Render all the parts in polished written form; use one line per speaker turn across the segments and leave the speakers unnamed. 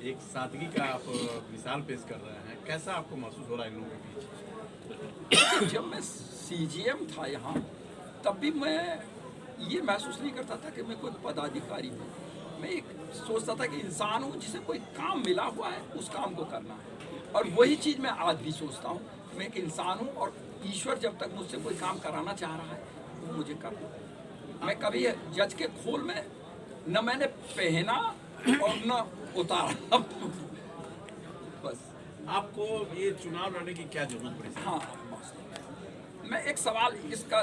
एक सादगी का आप मिसाल पेश कर रहे हैं, कैसा आपको महसूस हो रहा है इन लोगों के बीच?
जब मैं सीजीएम था यहाँ, तब भी मैं ये महसूस नहीं करता था कि मैं कोई पदाधिकारी हूँ। मैं एक सोचता था कि इंसान हूँ जिसे कोई काम मिला हुआ है, उस काम को करना है। और वही चीज़ मैं आज भी सोचता हूँ। मैं एक इंसान हूँ और ईश्वर जब तक मुझसे कोई काम कराना चाह रहा है वो मुझे करना है। मैं कभी जज के खोल में न मैंने पहना और न उतारा। बस।
आपको ये चुनाव लड़ने की क्या जरूरत पड़ी?
हाँ, बस। मैं एक सवाल इसका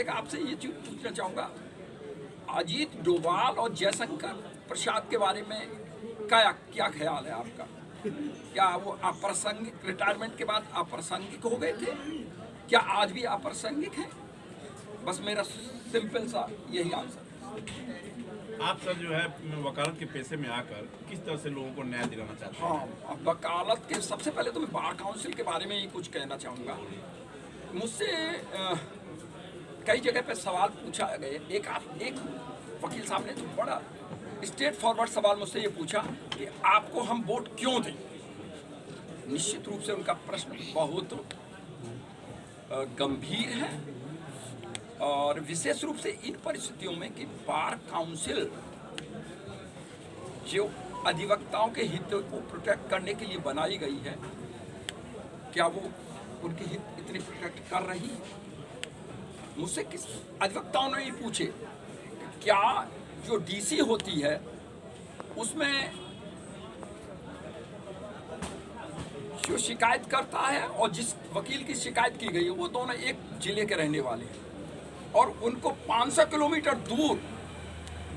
एक आपसे ये चीज पूछना चाहूँगा। अजीत डोभाल और जयशंकर प्रसाद के बारे में क्या ख्याल है आपका? क्या वो अप्रासंगिक, रिटायरमेंट के बाद अप्रासंगिक हो गए थे? क्या आज भी अप्रासंगिक है? बस मेरा सिंपल सा यही आंसर है।
आप सर जो है वकालत के पेशे में आकर किस तरह से लोगों को न्याय दिलाना चाहते हैं?
हाँ, वकालत के सबसे पहले तो मैं बार काउंसिल के बारे में ही कुछ कहना चाहूँगा। मुझसे कई जगह पे सवाल पूछा गए। एक वकील साहब ने तो बड़ा स्ट्रेट फॉरवर्ड सवाल मुझसे ये पूछा कि आपको हम वोट क्यों दें। निश्चित रूप से उनका प्रश्न बहुत गंभीर है और विशेष रूप से इन परिस्थितियों में कि बार काउंसिल जो अधिवक्ताओं के हितों को प्रोटेक्ट करने के लिए बनाई गई है, क्या वो उनके हित इतने प्रोटेक्ट कर रही है? मुझसे किस अधिवक्ताओं ने ये पूछे क्या जो डीसी होती है उसमें जो शिकायत करता है और जिस वकील की शिकायत की गई है वो दोनों एक जिले के रहने वाले हैं और उनको 500 किलोमीटर दूर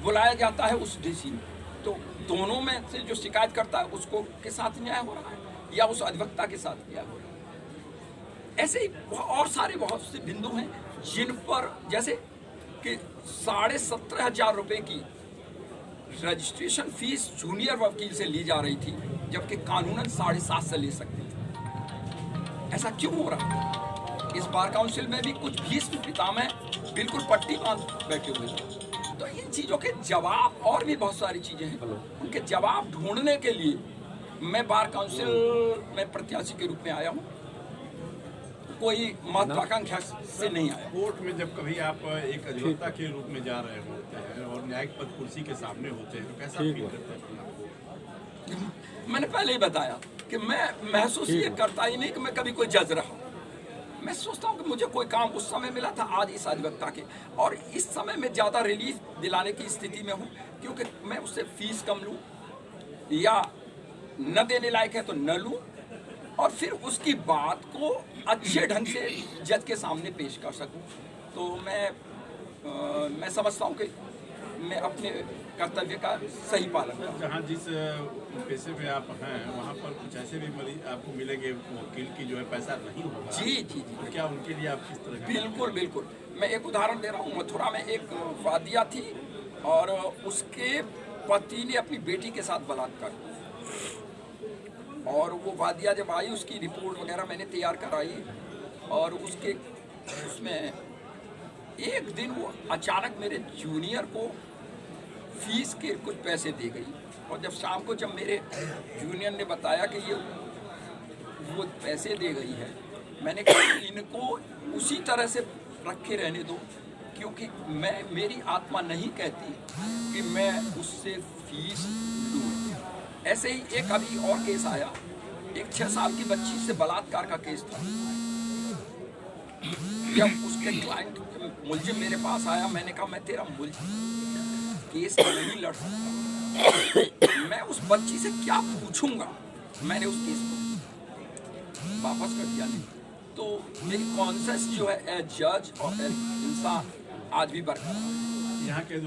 बुलाया जाता है उस डीसी में, तो दोनों में से जो शिकायत करता है उसको के साथ न्याय हो रहा है या उस अधिवक्ता के साथ न्याय हो रहा है? ऐसे ही और सारे बहुत से बिंदु हैं जिन पर, जैसे कि 17,500 रुपये की रजिस्ट्रेशन फीस जूनियर वकील से ली जा रही थी जबकि कानूनन 7.5 से ले सकते थे। ऐसा क्यों हो रहा है? इस बार काउंसिल में भी कुछ भीष्म पितामह बिल्कुल पट्टी बांध बैठे हुए थे। तो इन चीज़ों के जवाब, और भी बहुत सारी चीज़ें हैं, उनके जवाब ढूंढने के लिए मैं बार काउंसिल में प्रत्याशी के रूप में आया हूँ, कोई महत्वाकांक्षा से नहीं आया।
कोर्ट में जब कभी आप एक अधिवक्ता के रूप में जा रहे होते हैं और न्यायिक पद कुर्सी के सामने होते हैं तो कैसा फील करते हैं?
मैंने पहले ही बताया कि मैं महसूस ये करता ही नहीं कि मैं कभी कोई जज रहा। मैं सोचता हूँ कि मुझे कोई काम उस समय मिला था, आज इस अधिवक्ता के, और इस समय मैं ज़्यादा रिलीफ दिलाने की स्थिति में हूँ क्योंकि मैं उससे फीस कम लूँ या न देने लायक है तो न लूँ और फिर उसकी बात को अच्छे ढंग से जज के सामने पेश कर सकूं। तो मैं समझता हूं कि मैं अपने कर्तव्य का सही पालन करूं।
जहाँ जिस पेशे में आप हैं वहाँ पर कुछ ऐसे भी मरीज आपको मिलेंगे वकील की जो है पैसा नहीं होगा।
जी।
तो क्या उनके लिए आप किस तरह?
बिल्कुल। मैं एक उदाहरण दे रहा हूँ। मथुरा में एक वादिया थी और उसके पति ने अपनी बेटी के साथ बलात्कार किया और वो वादिया जब आई उसकी रिपोर्ट वगैरह मैंने तैयार कराई और उसमें एक दिन वो अचानक मेरे जूनियर को फीस के कुछ पैसे दे गई और जब शाम को जब मेरे जूनियर ने बताया कि ये वो पैसे दे गई है, मैंने कहा इनको उसी तरह से रखे रहने दो क्योंकि मेरी आत्मा नहीं कहती कि मैं उससे फीस लूँ। ऐसे ही एक अभी और केस आया, एक 6 साल की बच्ची से बलात्कार का केस था। जब उसके क्लाइंट मुलजिम मेरे पास आया, मैंने कहा मैं तेरा मुलजिम केस नहीं लड़ सकता, मैं उस बच्ची से क्या पूछूंगा। मैंने उस केस को वापस कर दिया। नहीं तो मेरी कॉन्शियस जो है एज जज और एज इंसान आज भी बरकरार है।
यहाँ के